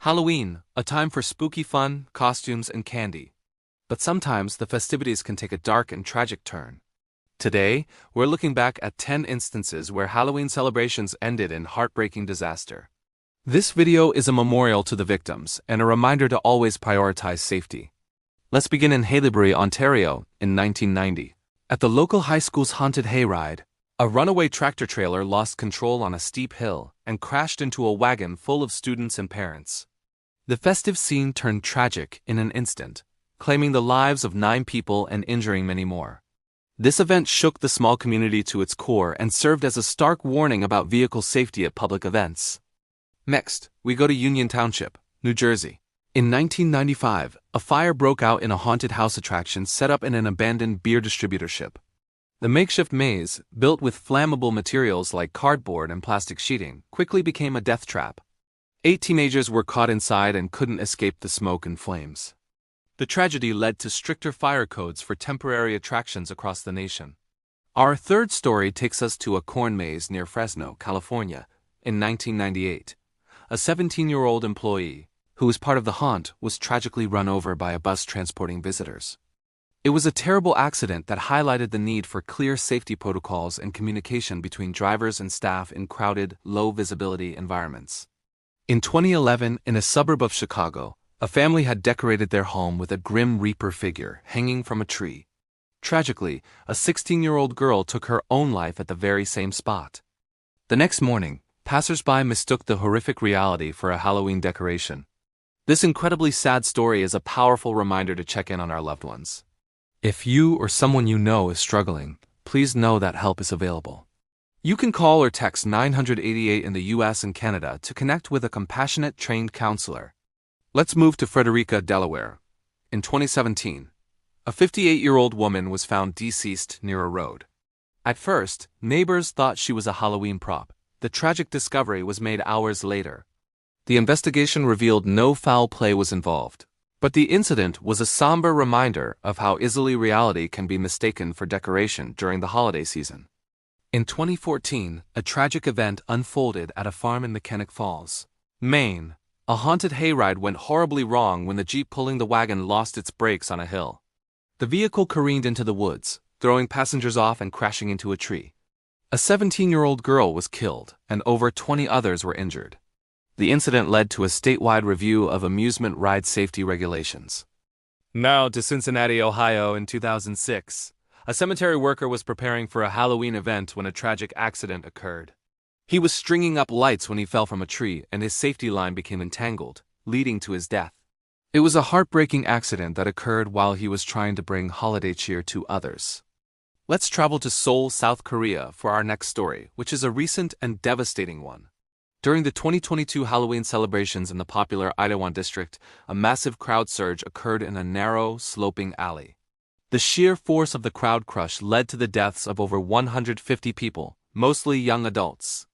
Halloween, a time for spooky fun, costumes, and candy. But sometimes the festivities can take a dark and tragic turn. Today, we're looking back at 10 instances where Halloween celebrations ended in heartbreaking disaster. This video is a memorial to the victims and a reminder to always prioritize safety. Let's begin in Haileybury, Ontario, in 1990. At the local high school's haunted hayride, a runaway tractor trailer lost control on a steep hill and crashed into a wagon full of students and parents. The festive scene turned tragic in an instant, claiming the lives of 9 people and injuring many more. This event shook the small community to its core and served as a stark warning about vehicle safety at public events. Next, we go to Union Township, New Jersey. In 1995, a fire broke out in a haunted house attraction set up in an abandoned beer distributorship. The makeshift maze, built with flammable materials like cardboard and plastic sheeting, quickly became a death trap. 8 teenagers were caught inside and couldn't escape the smoke and flames. The tragedy led to stricter fire codes for temporary attractions across the nation. Our third story takes us to a corn maze near Fresno, California, in 1998. A 17-year-old employee, who was part of the haunt, was tragically run over by a bus transporting visitors. It was a terrible accident that highlighted the need for clear safety protocols and communication between drivers and staff in crowded, low-visibility environments. In 2011, in a suburb of Chicago, a family had decorated their home with a Grim Reaper figure hanging from a tree. Tragically, a 16-year-old girl took her own life at the very same spot. The next morning, passers-by mistook the horrific reality for a Halloween decoration. This incredibly sad story is a powerful reminder to check in on our loved ones. If you or someone you know is struggling, please know that help is available. You can call or text 988 in the US and Canada to connect with a compassionate, trained counselor. Let's move to Frederica, Delaware. In 2017, a 58-year-old woman was found deceased near a road. At first, neighbors thought she was a Halloween prop. The tragic discovery was made hours later. The investigation revealed no foul play was involved, but the incident was a somber reminder of how easily reality can be mistaken for decoration during the holiday season. In 2014, a tragic event unfolded at a farm in Mechanic Falls, Maine. A haunted hayride went horribly wrong when the Jeep pulling the wagon lost its brakes on a hill. The vehicle careened into the woods, throwing passengers off and crashing into a tree. A 17-year-old girl was killed, and over 20 others were injured. The incident led to a statewide review of amusement ride safety regulations. Now to Cincinnati, Ohio in 2006. A cemetery worker was preparing for a Halloween event when a tragic accident occurred. He was stringing up lights when he fell from a tree and his safety line became entangled, leading to his death. It was a heartbreaking accident that occurred while he was trying to bring holiday cheer to others. Let's travel to Seoul, South Korea for our next story, which is a recent and devastating one. During the 2022 Halloween celebrations in the popular Itaewon district, a massive crowd surge occurred in a narrow, sloping alley. The sheer force of the crowd crush led to the deaths of over 150 people, mostly young adults.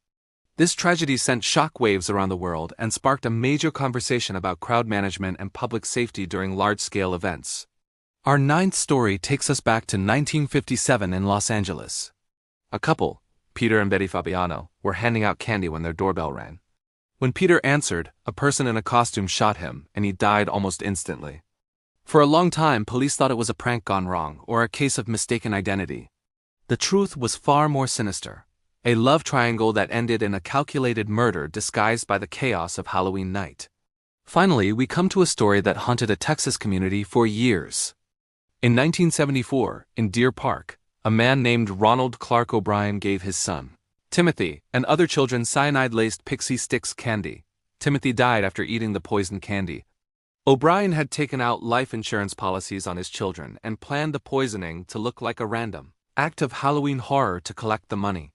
This tragedy sent shockwaves around the world and sparked a major conversation about crowd management and public safety during large-scale events. Our 9th story takes us back to 1957 in Los Angeles. A couple, Peter and Betty Fabiano, were handing out candy when their doorbell rang. When Peter answered, a person in a costume shot him, and he died almost instantly. For a long time, police thought it was a prank gone wrong or a case of mistaken identity. The truth was far more sinister. A love triangle that ended in a calculated murder disguised by the chaos of Halloween night. Finally, we come to a story that haunted a Texas community for years. In 1974, in Deer Park, a man named Ronald Clark O'Brien gave his son, Timothy, and other children cyanide-laced Pixie Stix candy. Timothy died after eating the poisoned candy. O'Brien had taken out life insurance policies on his children and planned the poisoning to look like a random act of Halloween horror to collect the money.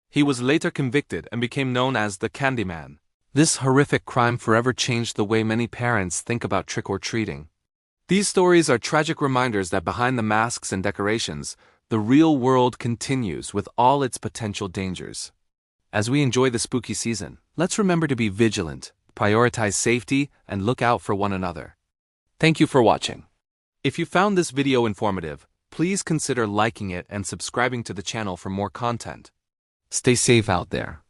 He was later convicted and became known as the Candyman. This horrific crime forever changed the way many parents think about trick-or-treating. These stories are tragic reminders that behind the masks and decorations, the real world continues with all its potential dangers. As we enjoy the spooky season, let's remember to be vigilant, prioritize safety, and look out for one another. Thank you for watching. If you found this video informative, please consider liking it and subscribing to the channel for more content. Stay safe out there.